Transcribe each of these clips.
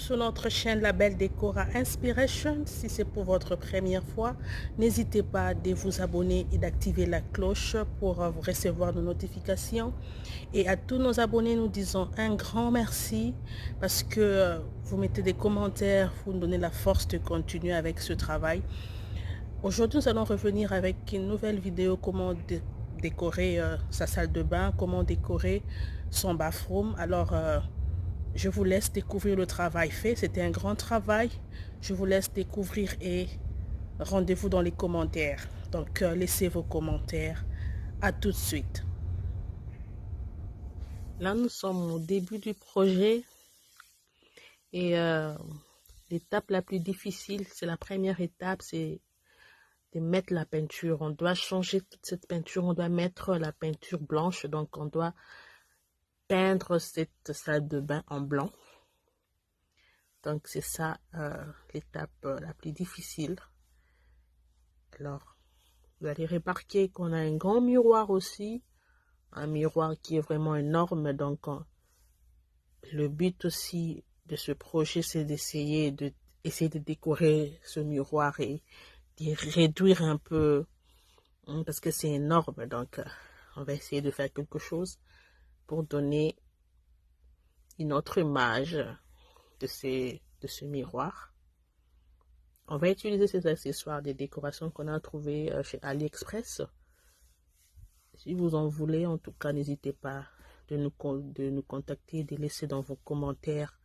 sur notre chaîne Label Decora Inspiration. Si c'est pour votre première fois, n'hésitez pas à vous abonner et d'activer la cloche pour recevoir nos notifications. Et à tous nos abonnés, nous disons un grand merci parce que vous mettez des commentaires, vous nous donnez la force de continuer avec ce travail. Aujourd'hui, nous allons revenir avec une nouvelle vidéo, comment décorer sa salle de bain, comment décorer son bathroom. Alors, je vous laisse découvrir le travail fait. C'était un grand travail. Je vous laisse découvrir et rendez-vous dans les commentaires. Donc, laissez vos commentaires. À tout de suite. Là, nous sommes au début du projet. Et l'étape la plus difficile, c'est la première étape, c'est de mettre la peinture. On doit changer toute cette peinture. On doit mettre la peinture blanche. Donc, on doit peindre cette salle de bain en blanc. Donc, c'est ça l'étape la plus difficile. Alors, vous allez remarquer qu'on a un grand miroir aussi. Un miroir qui est vraiment énorme. Donc, le but aussi de ce projet, c'est d'essayer de décorer ce miroir et de réduire un peu, parce que c'est énorme. Donc, on va essayer de faire quelque chose pour donner une autre image de ce miroir. On va utiliser ces accessoires de décoration qu'on a trouvés chez AliExpress. Si vous en voulez, en tout cas, n'hésitez pas de nous contacter, de laisser dans vos commentaires.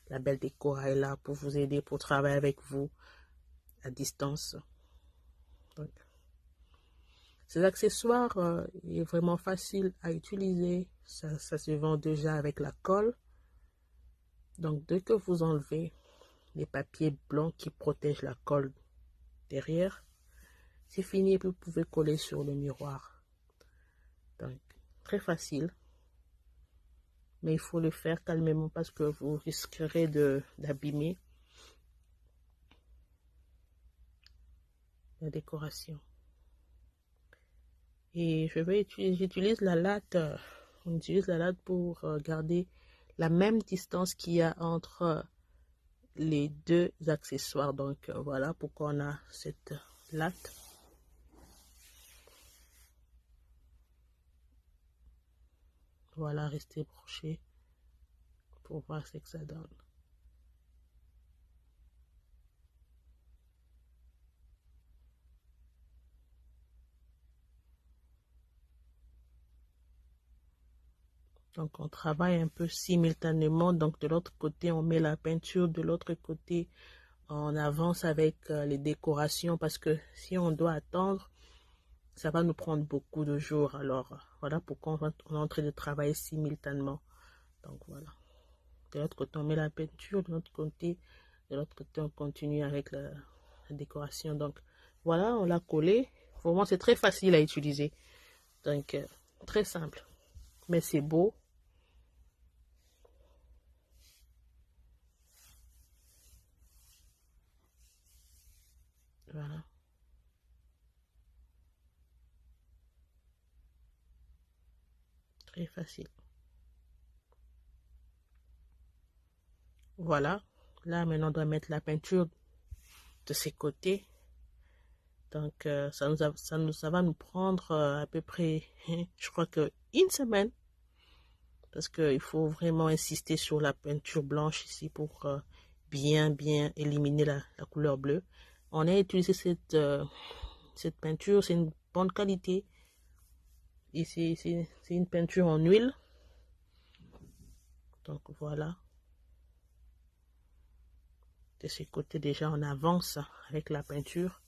Label Decora est là pour vous aider, pour travailler avec vous à distance. Donc, ces accessoires est vraiment facile à utiliser. Ça se vend déjà avec la colle. Donc, dès que vous enlevez les papiers blancs qui protègent la colle derrière, c'est fini et puis vous pouvez coller sur le miroir. Donc, très facile. Mais il faut le faire calmement parce que vous risquerez d'abîmer la décoration. Et j'utilise la latte. On utilise la latte pour garder la même distance qu'il y a entre les deux accessoires. Donc voilà pourquoi on a cette latte. Voilà, restez branchés pour voir ce que ça donne. Donc on travaille un peu simultanément. Donc de l'autre côté, on met la peinture. De l'autre côté, on avance avec les décorations parce que si on doit attendre, ça va nous prendre beaucoup de jours. Alors, voilà pourquoi on est en train de travailler simultanément. Donc, voilà. De l'autre côté, on met la peinture. De l'autre côté, on continue avec la décoration. Donc, voilà, on l'a collé. Vraiment, c'est très facile à utiliser. Donc, très simple. Mais c'est beau. Voilà. Très facile. Voilà. Là, maintenant, on doit mettre la peinture de ces côtés. Donc, ça va nous prendre à peu près, je crois que une semaine. Parce qu'il faut vraiment insister sur la peinture blanche ici pour bien éliminer la couleur bleue. On a utilisé cette peinture, c'est une bonne qualité. Et c'est une peinture en huile. Donc, voilà. De ce côté, déjà, on avance avec la peinture.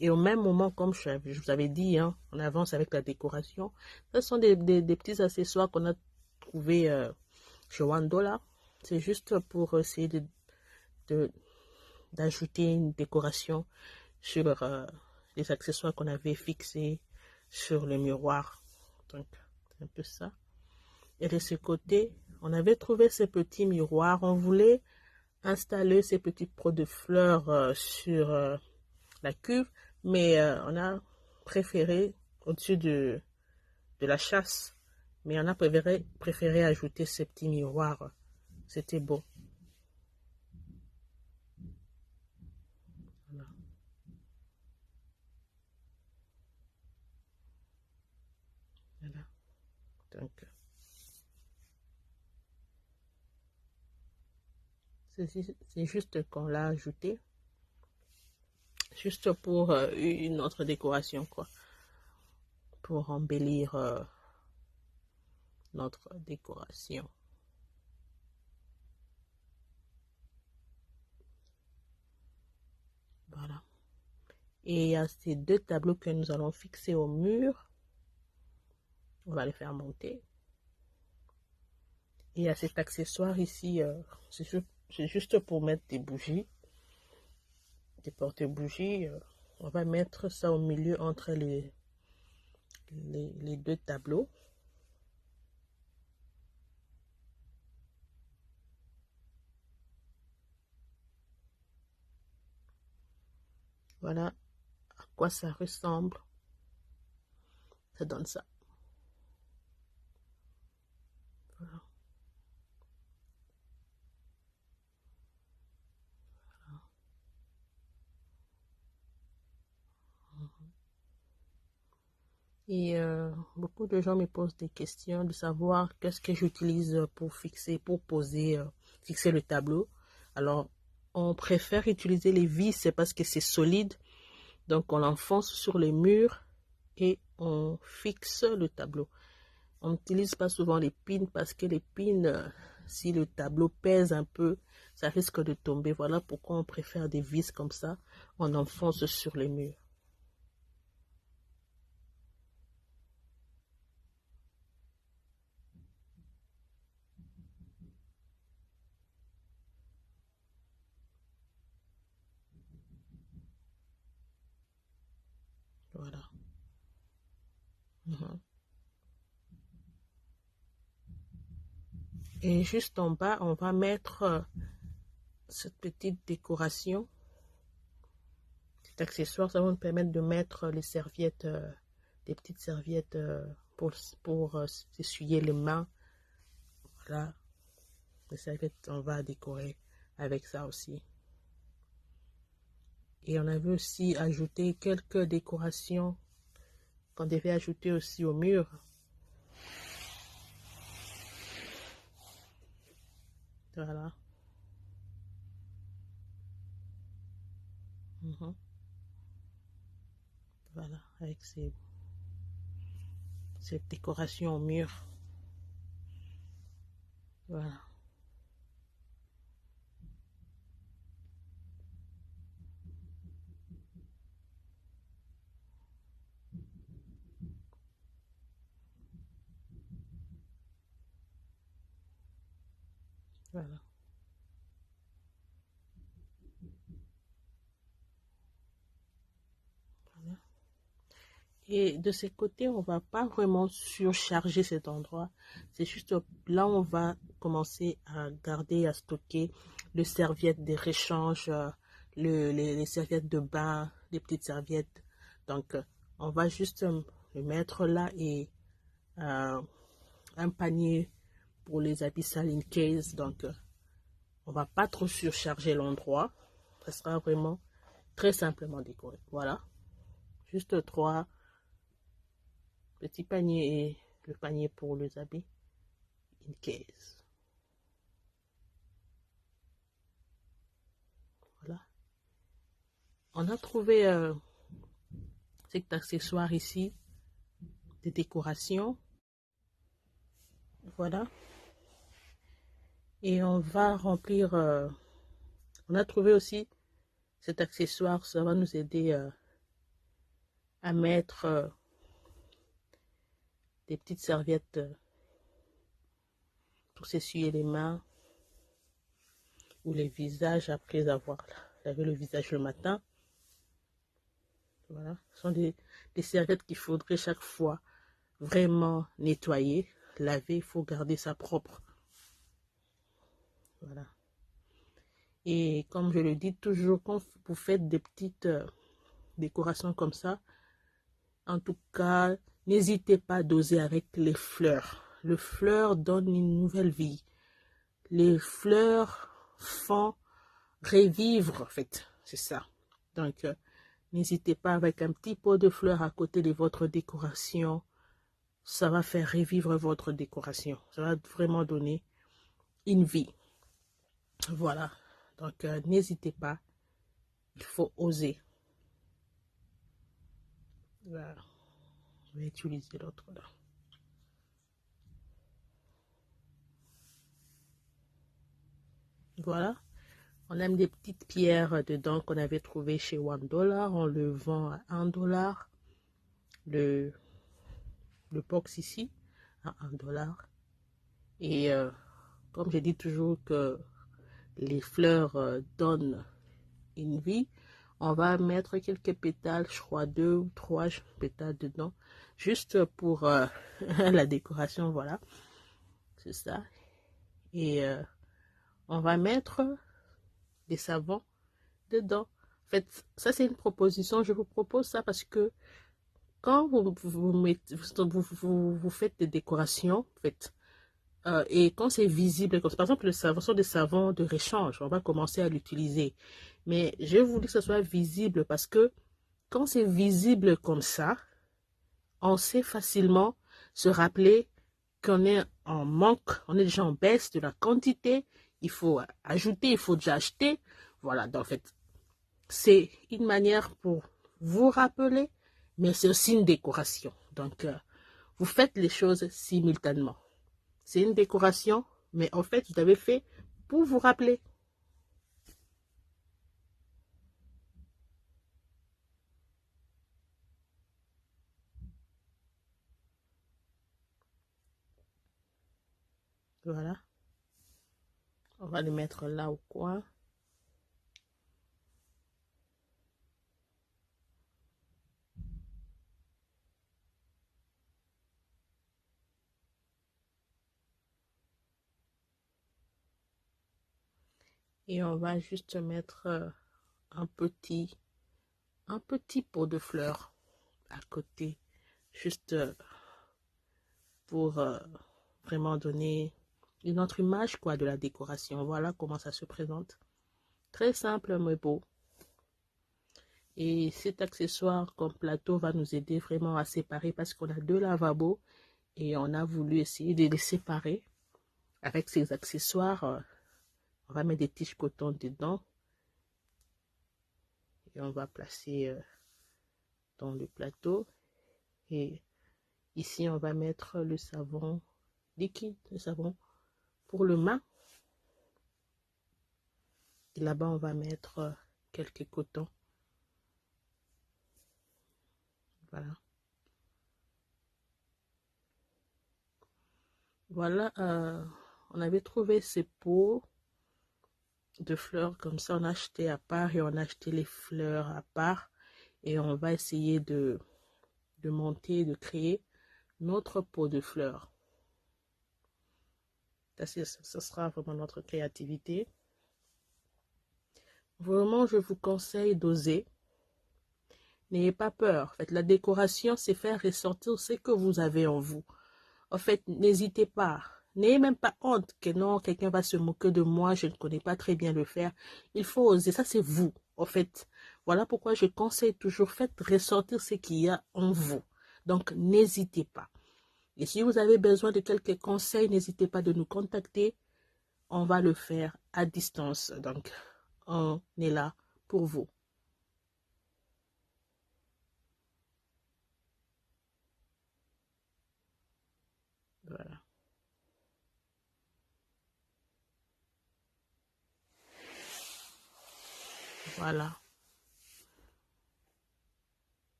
Et au même moment, comme je vous avais dit, hein, on avance avec la décoration. Ce sont des petits accessoires qu'on a trouvés chez Wandola. C'est juste pour essayer d'ajouter une décoration sur les accessoires qu'on avait fixés sur le miroir. Donc, c'est un peu ça. Et de ce côté, on avait trouvé ces petits miroirs. On voulait installer ces petits pots de fleurs sur la cuve, mais on a préféré, au-dessus de la chasse, mais on a préféré ajouter ces petits miroirs. C'était beau. C'est juste qu'on l'a ajouté. Juste pour une autre décoration, quoi. Pour embellir notre décoration. Voilà. Et il y a ces deux tableaux que nous allons fixer au mur. On va les faire monter. Et il y a cet accessoire ici, c'est juste pour mettre des bougies, des porte-bougies. On va mettre ça au milieu entre les deux tableaux. Voilà à quoi ça ressemble. Ça donne ça. Voilà. Et beaucoup de gens me posent des questions de savoir qu'est-ce que j'utilise pour fixer, pour poser, fixer le tableau. Alors, on préfère utiliser les vis, c'est parce que c'est solide. Donc, on l'enfonce sur les murs et on fixe le tableau. On n'utilise pas souvent les pins parce que les pins, si le tableau pèse un peu, ça risque de tomber. Voilà pourquoi on préfère des vis comme ça. On enfonce sur les murs. Voilà. Et juste en bas, on va mettre cette petite décoration. Cet accessoire, ça va nous permettre de mettre les serviettes, des petites serviettes pour s'essuyer les mains. Voilà. Les serviettes, on va décorer avec ça aussi. Et on avait aussi ajouté quelques décorations qu'on devait ajouter aussi au mur. Voilà. Voilà, avec cette décoration au mur. Voilà. Voilà. Voilà. Et de ce côté, on va pas vraiment surcharger cet endroit. C'est juste là, on va commencer à garder, à stocker les serviettes des réchanges, les serviettes de bain, les petites serviettes. Donc, on va juste le mettre là et un panier pour les habits sales in case. Donc, on va pas trop surcharger l'endroit. Ça sera vraiment très simplement décoré. Voilà. Juste 3 petits paniers et le panier pour les habits in case. Voilà. On a trouvé cet accessoire ici de décoration. Voilà. Et on va remplir. On a trouvé aussi cet accessoire. Ça va nous aider à mettre des petites serviettes pour s'essuyer les mains ou les visages après avoir lavé le visage le matin. Voilà. Ce sont des serviettes qu'il faudrait chaque fois vraiment nettoyer, laver. Il faut garder ça propre. Voilà. Et comme je le dis toujours, quand vous faites des petites décorations comme ça, en tout cas, n'hésitez pas à doser avec les fleurs. Les fleurs donnent une nouvelle vie. Les fleurs font revivre, en fait. C'est ça. Donc, n'hésitez pas avec un petit pot de fleurs à côté de votre décoration. Ça va faire revivre votre décoration. Ça va vraiment donner une vie. Voilà. Donc, n'hésitez pas, il faut oser. Voilà. Je vais utiliser l'autre là. Voilà. On a des petites pierres dedans qu'on avait trouvées chez $1. On le vend à $1. Le box ici à $1. Et comme je dis toujours que les fleurs donnent une vie, on va mettre quelques pétales, je crois 2 ou 3 pétales dedans, juste pour la décoration, voilà, c'est ça. Et on va mettre des savons dedans. En fait, ça c'est une proposition, je vous propose ça parce que quand vous faites des décorations, en fait, et quand c'est visible, comme, par exemple, le savon sont des savons de réchange, on va commencer à l'utiliser. Mais je voulais que ce soit visible parce que quand c'est visible comme ça, on sait facilement se rappeler qu'on est en manque, on est déjà en baisse de la quantité, il faut ajouter, il faut déjà acheter. Voilà, donc en fait, c'est une manière pour vous rappeler, mais c'est aussi une décoration. Donc, vous faites les choses simultanément. C'est une décoration, mais en fait, vous avez fait pour vous rappeler. Voilà. On va le mettre là au coin. Et on va juste mettre un petit pot de fleurs à côté, juste pour vraiment donner une autre image quoi de la décoration. Voilà comment ça se présente. Très simple mais beau. Et cet accessoire comme plateau va nous aider vraiment à séparer parce qu'on a 2 lavabos et on a voulu essayer de les séparer avec ces accessoires. On va mettre des tiges coton dedans et on va placer dans le plateau. Et ici, on va mettre le savon liquide, le savon pour le main. Et là-bas, on va mettre quelques cotons. Voilà. Voilà, on avait trouvé ces pots de fleurs comme ça. On a acheté à part et on a acheté les fleurs à part. Et on va essayer de monter, de créer notre pot de fleurs. Ça sera vraiment notre créativité. Vraiment, je vous conseille d'oser. N'ayez pas peur. En fait, la décoration, c'est faire ressortir ce que vous avez en vous. En fait, n'hésitez pas. N'ayez même pas honte que non, quelqu'un va se moquer de moi, je ne connais pas très bien le faire. Il faut oser. Ça, c'est vous. En fait, voilà pourquoi je conseille toujours, faites ressortir ce qu'il y a en vous. Donc, n'hésitez pas. Et si vous avez besoin de quelques conseils, n'hésitez pas de nous contacter. On va le faire à distance. Donc, on est là pour vous. Voilà. Voilà.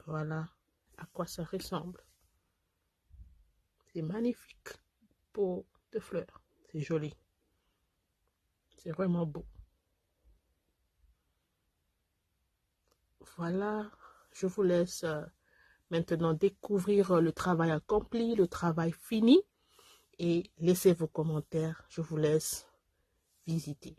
Voilà à quoi ça ressemble. C'est magnifique. Pot de fleurs. C'est joli. C'est vraiment beau. Voilà. Je vous laisse maintenant découvrir le travail accompli, le travail fini. Et laissez vos commentaires. Je vous laisse visiter.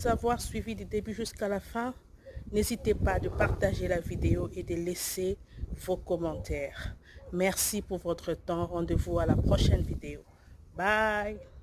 nous avoir suivis du début jusqu'à la fin. N'hésitez pas de partager la vidéo et de laisser vos commentaires. Merci pour votre temps. Rendez-vous à la prochaine vidéo. Bye!